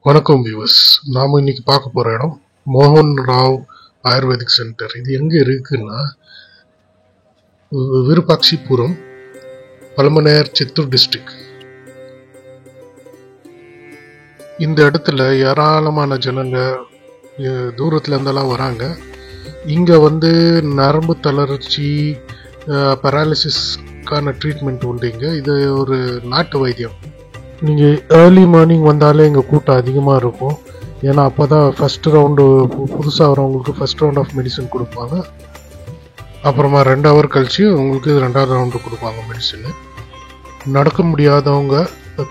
வணக்கம் வியூவர்ஸ். நாம இன்னைக்கு பார்க்க போற இடம் மோகன் ராவ் ஆயுர்வேதிக் சென்டர். இது எங்க இருக்குன்னா விருப்பாட்சிபுரம், பல்மனேர், சித்தூர் டிஸ்ட்ரிக்ட். இந்த இடத்துல ஏராளமான ஜனங்க தூரத்துல இருந்தெல்லாம் வராங்க. இங்க நரம்பு தளர்ச்சி, பேராலிசிஸ்க்கான ட்ரீட்மெண்ட் உண்டு. இது ஒரு நாட்டு வைத்தியம். நீங்கள் ஏர்லி மார்னிங் வந்தாலே இங்கே கூட்டம் அதிகமாக இருக்கும். ஏன்னா அப்போ தான் ஃபஸ்ட் ரவுண்டு புதுசாக வரவங்களுக்கு ஃபஸ்ட் ரவுண்ட் ஆஃப் மெடிசன் கொடுப்பாங்க. அப்புறமா 2 ஹவர் கழிச்சு உங்களுக்கு 2வது ரவுண்டு கொடுப்பாங்க மெடிசனு. நடக்க முடியாதவங்க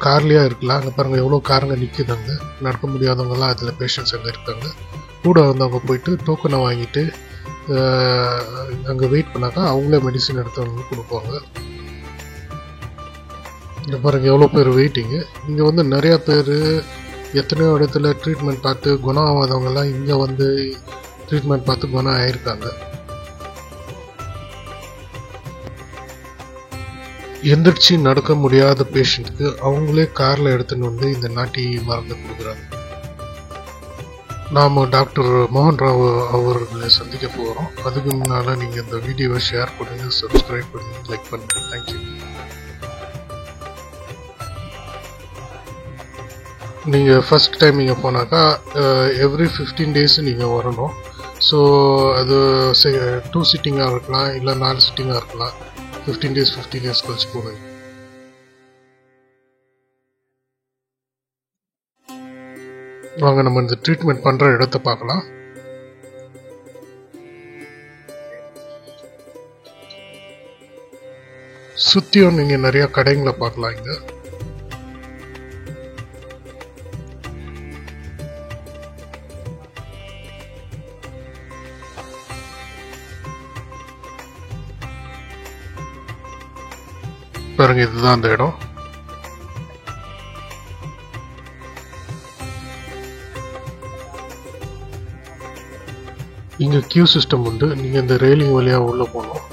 கார்லேயே இருக்கலாம். அங்கே பாருங்கள் எவ்வளோ காருங்க நிற்குதுங்க. நடக்க முடியாதவங்கலாம் அதில் பேஷண்ட்ஸ் அங்கே இருக்காங்க. கூட வந்தவங்க போயிட்டு டோக்கனை வாங்கிட்டு அங்கே வெயிட் பண்ணாக்கா அவங்களே மெடிசன் எடுத்தவங்களுக்கு கொடுப்பாங்க. இங்கே பாருங்க எவ்வளோ பேர் வெயிட்டிங்கு. இங்கே நிறையா பேர் எத்தனையோ இடத்துல ட்ரீட்மெண்ட் பார்த்து குணம் ஆகாதவங்கெல்லாம் இங்கே ட்ரீட்மெண்ட் பார்த்து குணம் ஆகியிருக்காங்க. எந்திரிச்சு நடக்க முடியாத பேஷண்ட்டுக்கு அவங்களே காரில் எடுத்துன்னு இந்த நாட்டி மருந்து கொடுக்குறாங்க. நாம் டாக்டர் மோகன் ராவ் அவர்களை சந்திக்க போகிறோம். அதுக்கு முன்னால் நீங்கள் இந்த வீடியோவை ஷேர் பண்ணுங்கள், சப்ஸ்கிரைப் பண்ணுங்கள், லைக் பண்ணுங்கள். தேங்க்யூ. நீங்கள் ஃபஸ்ட் டைம் நீங்கள் போனாக்கா எவ்ரி 15 days நீங்கள் வரணும். ஸோ அது 2 சிட்டிங்காக இருக்கலாம், இல்லை 4 சிட்டிங்காக இருக்கலாம். 15 days கழிச்சு போடுங்க. வாங்க நம்ம இந்த ட்ரீட்மெண்ட் பண்ணுற இடத்த பார்க்கலாம். சுற்றியும் நீங்கள் நிறையா கடைங்களை பார்க்கலாம். இங்கே பாருங்க, இதுதான் அந்த இடம். இங்க கியூ சிஸ்டம் உண்டு. நீங்க இந்த ரெயிலிங் வழியா உள்ள போகணும்.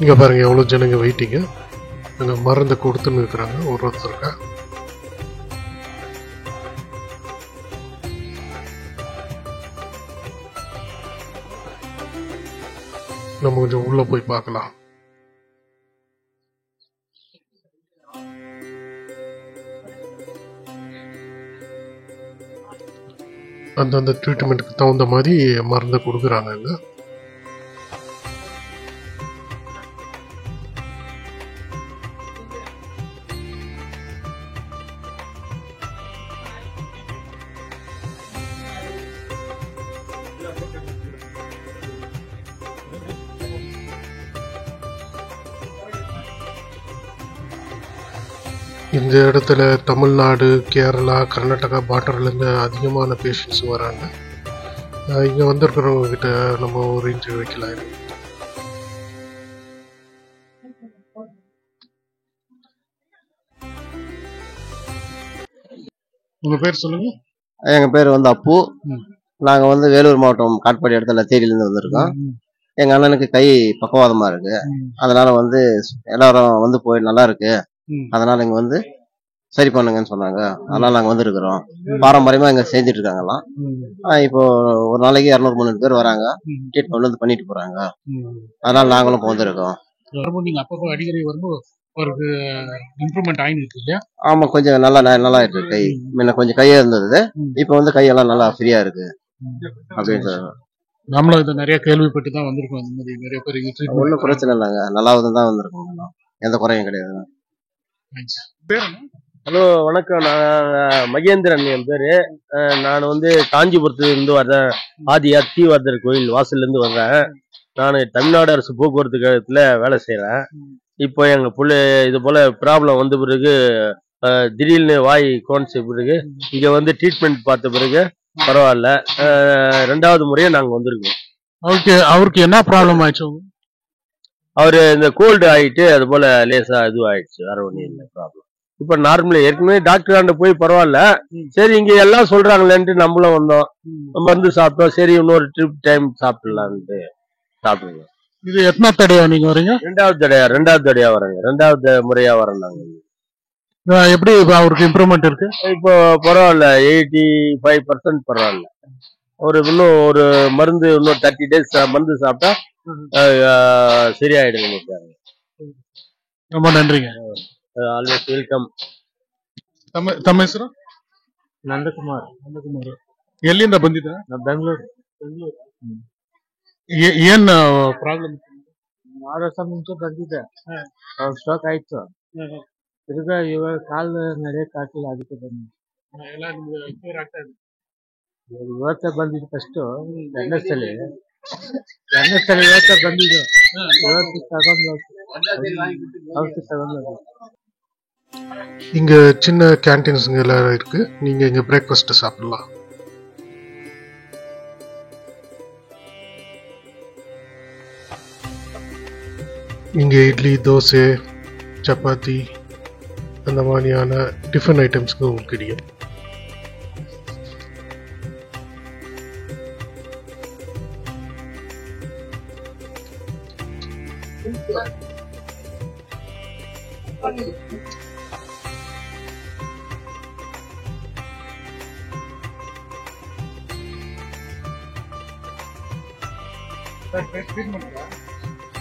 இங்க பாருங்க எவ்வளவு ஜனங்க வெயிட்டிங்க. அங்க மருந்து கொடுத்துன்னு இருக்கிறாங்க ஒருத்தருக்கா. நம்ம கொஞ்சம் உள்ள போய் பார்க்கலாம். அந்தந்த ட்ரீட்மெண்ட்டுக்கு தகுந்த மாதிரி மருந்து கொடுக்குறாங்க. இந்த இடத்துல தமிழ்நாடு, கேரளா, கர்நாடகா பார்டர்லேருந்து அதிகமான பேஷண்ட்ஸ் வராங்க. இங்கே வந்திருக்கிறவங்க கிட்ட நம்ம ஒரு இன்டர்வியூ வைக்கலாம். உங்கள் பேர் சொல்லுங்க. எங்கள் பேர் அப்பு. நாங்கள் வேலூர் மாவட்டம் காட்பாடி இடத்துல தேரியிலேருந்து வந்திருக்கோம். எங்கள் அண்ணனுக்கு கை பக்கவாதமாக இருக்கு. அதனால எல்லாரும் போய் நல்லா இருக்கு, அதனால இங்க சரி பண்ணுங்கன்னு சொன்னாங்க. அதனால நாங்க வந்திருக்கிறோம். பாரம்பரியமா இங்க செஞ்சுட்டு இருக்காங்கலாம். இப்போ ஒரு நாளைக்கு 200-300 பேர் வராங்க, ட்ரீட்மெண்ட் பண்ணிட்டு போறாங்க. அதனால நாங்களும் வந்திருக்கோம். ஆமா, கொஞ்சம் நல்லா இருக்கு. கை முன்ன கொஞ்சம் கையா இருந்தது, இப்ப கையெல்லாம் நல்லா ஃப்ரீயா இருக்கு அப்படின்னு நம்மளும் இதை நிறைய கேள்விப்பட்டு தான் வந்திருக்கோம். இந்த மாதிரி நிறைய பேர் ஒன்றும் பிரச்சனை இல்லைங்க, நல்லாவது தான் வந்திருக்கோம். எந்த குறையும் கிடையாது. ஹலோ, வணக்கம். நான் மகேந்திரன் என் பேரு. நான் காஞ்சிபுரத்துல இருந்து வர்றேன். ஆதி அத்திவர்தர் கோயில் வாசல்ல இருந்து வர்றேன். நான் தமிழ்நாடு அரசு போக்குவரத்து கழகத்துல வேலை செய்யறேன். இப்போ எங்க பிள்ளை இது போல ப்ராப்ளம் வந்த பிறகு திடீர்னு வாய் கோன்ச பிறகு இங்க ட்ரீட்மெண்ட் பார்த்த பிறகு பரவாயில்ல. 2வது முறையா நாங்க வந்திருக்கோம். அவருக்கு என்ன ப்ராப்ளம் ஆயிடுச்சு? அவரு இந்த கோல்டு ஆயிட்டு அது போல லேசா இது ஆயிடுச்சு, வேற ஒன்றும் இல்லை ப்ராப்ளம். இப்ப நார்மலா ஏற்கனவே டாக்டர் போய் பரவாயில்ல, சரி இங்க எல்லாம் சொல்றாங்களேன்ட்டு நம்மளும் வந்தோம். மருந்து சாப்பிட்டோம், சரி இன்னொரு ட்ரிப் டைம் சாப்பிடலான்ட்டு சாப்பிடுவோம். இது எத்தனை தடையா நீங்க வரீங்க? ரெண்டாவது தடையா வரேங்க. ரெண்டாவது முறையா வரேன் நாங்க. எப்படி அவருக்கு இம்ப்ரூவ்மெண்ட் இருக்கு? இப்போ பரவாயில்ல, 85% பரவாயில்ல. இன்னும் ஒரு மருந்து இன்னும் 30 days மருந்து சாப்பிட்டா சரியாயிடுங்க. ரொம்ப நன்றிங்க. Always welcome. ತಮ್ಮ ಹೆಸರು? ನಂದಕುಮಾರ್. ಎಲ್ಲಿಂದ ಬಂದಿದ್ದ? ಬೆಂಗಳೂರು. ಏನ್ ಪ್ರಾಬ್ಲಮ್? 6 ವರ್ಷ ಮುಂಚೆ ಬಂದಿದ್ದೆ, ಸ್ಟ್ರೋಕ್ ಆಯ್ತು. ತಿರ್ಗಾ ಇವಾಗ ಕಾಲು ನಡೆಯಕ್ ಆಗ್ತಿಲ್ಲ, ಅದಕ್ಕೆ ಬಂದಿದ್ದೆ. ಇವತ್ತೇ ಬಂದಿದ್ದು ಫಸ್ಟ್ ಎರಡನೇ ಸಲ ಇವತ್ತೇ ಬಂದಿದ್ದು. ಇವತ್ತು ತಗೊಂಡು ಔಷಧಿ ತಗೊಂಡು. இங்க சின்ன கேன்டீன்ஸ்ங்க எல்லாம் இருக்கு. நீங்க இங்க பிரேக்ஃபாஸ்ட் சாப்பிடலாம். இங்க இட்லி, தோசை, சப்பாத்தி அந்த மாதிரியான டிஃபன் ஐட்டம்ஸ்க்கு உங்களுக்கு கிடைக்கும்.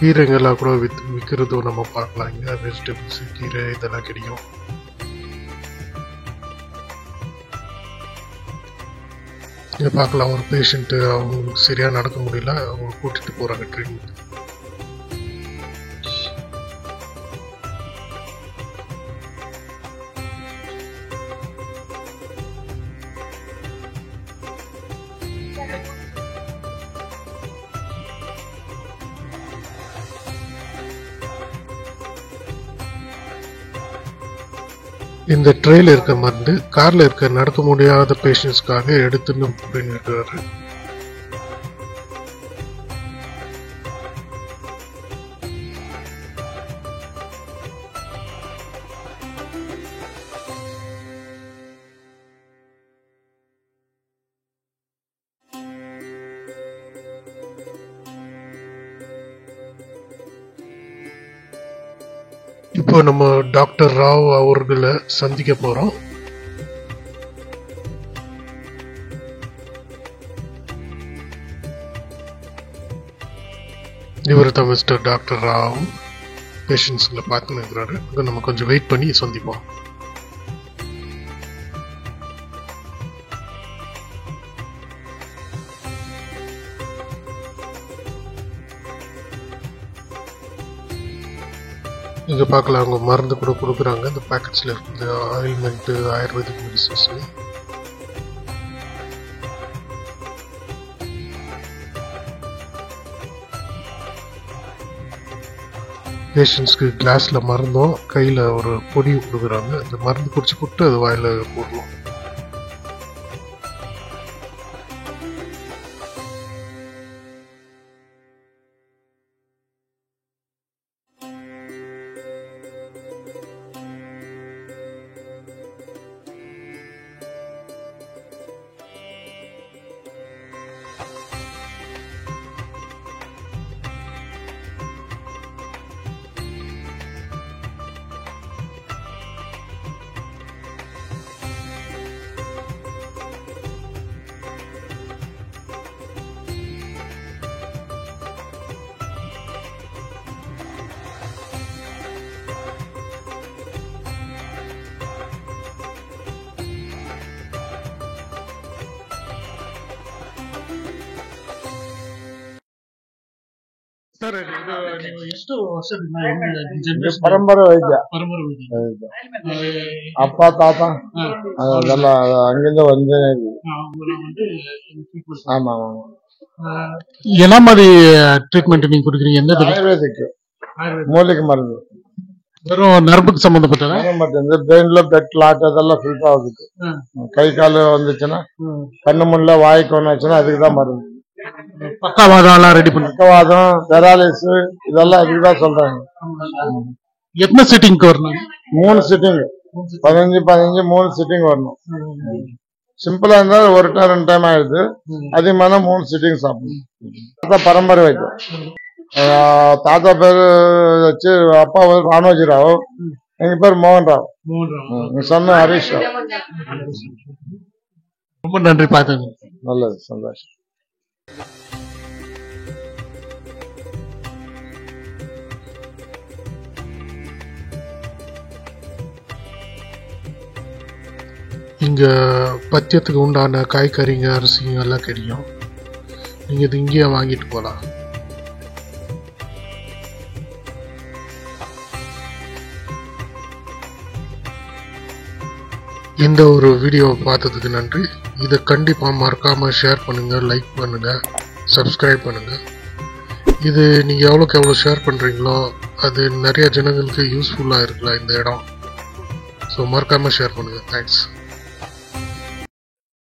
கீரைங்கெல்லாம் கூட விற்கிறதும் நம்ம பார்க்கலாம். இங்கே வெஜிடபிள்ஸ், கீரை இதெல்லாம் கிடைக்கும். இங்கே பார்க்கலாம், ஒரு பேஷண்ட்டு அவங்களுக்கு சரியாக நடக்க முடியல, அவங்க கூட்டிகிட்டு போகிறாங்க ட்ரீட்மெண்ட். இந்த ட்ரெயில இருக்க மருந்து கார்ல இருக்க நடக்க முடியாத பேஷண்ட்ஸ்க்காக எடுத்துன்னு போயிருக்காரு. இப்போ நம்ம டாக்டர் ராவ் அவர்களை சந்திக்க போறோம். இவர் தான் மிஸ்டர் டாக்டர் ராவ். பேஷண்ட்ஸ்களை பார்த்துன்னு இருக்கிறாரு. நம்ம கொஞ்சம் வெயிட் பண்ணி சந்திப்போம். இங்கே பார்க்கலாம், அவங்க மருந்து கூட கொடுக்குறாங்க. இந்த பேக்கெட்ஸில் இருக்குது ஆயில்மெண்ட்டு, ஆயுர்வேதிக் மெடிசன்ஸ். பேஷண்ட்ஸ்க்கு கிளாஸில் மருந்தும் கையில் ஒரு பொடியும் கொடுக்குறாங்க. அந்த மருந்து குடிச்சு போட்டு அது வாயில் போடணும். ಸರ್, ನೀವು ಎಷ್ಟು ವರ್ಷದಿಂದ ಪರಂಪರೆ ವೈದ್ಯ. ಅಪ್ಪ ತಾತ ಅದೆಲ್ಲ ಹಂಗಿಂದ ಒಂದೇ. ஆமா ஆமா. என்ன மாதிரி ட்ரீட்மெண்ட் நீங்க கொடுக்குறீங்க? எந்த ஆயுர்வேதிக் மூலிகை மருந்து. வெறும் நரம்புக்கு சம்பந்தப்பட்டதா? இந்த பிரெயின்ல பிளட் கிளாட் அதெல்லாம் ஃபில்டர் ஆகுது. கை கால் வந்துச்சுன்னா, கண்ணு முள்ள வாய்க்கு ஒன்றுச்சுன்னா அதுக்கு தான் மருந்து. பக்கவாதம் எல்லாம் ரெடி பண்ணி, பக்கவாதம், பெராலிஸ் இதெல்லாம் இதுதான் சொல்றாங்க. எத்தனை சிட்டிங்க்கு வரணும்? 3 சிட்டிங், 15 3 சிட்டிங் வரணும். சிம்பிளா இருந்தா ஒரு டைம் 2 டைம் ஆயிடுது. அதிகமான 3 சிட்டிங் சாப்பிடணும். அதான் பரம்பரை வைத்தியம். தாத்தா பேரு வச்சு அப்பா பேர் ராணோஜி ராவ், எங்க பேர் மோகன் ராவ், எங்க சொன்ன ஹரீஷ் ராவ். ரொம்ப நன்றி பார்த்தது. நல்லது, சந்தோஷம். இங்க பத்தியத்துக்கு உண்டான காய்கறிங்க அரிசிங்க எல்லாம் கிடைக்கும். நீங்க இது இங்கேயே வாங்கிட்டு போகலாம். இந்த ஒரு வீடியோவை பார்த்ததுக்கு நன்றி. இதை கண்டிப்பாக மறக்காமல் ஷேர் பண்ணுங்கள், லைக் பண்ணுங்கள், சப்ஸ்கிரைப் பண்ணுங்கள். இது நீங்கள் எவ்வளோக்கு எவ்வளோ ஷேர் பண்ணுறீங்களோ அது நிறைய ஜனங்களுக்கு யூஸ்ஃபுல்லாக இருக்கலாம் இந்த இடம். ஸோ மறக்காமல் ஷேர் பண்ணுங்கள். தேங்க்ஸ்.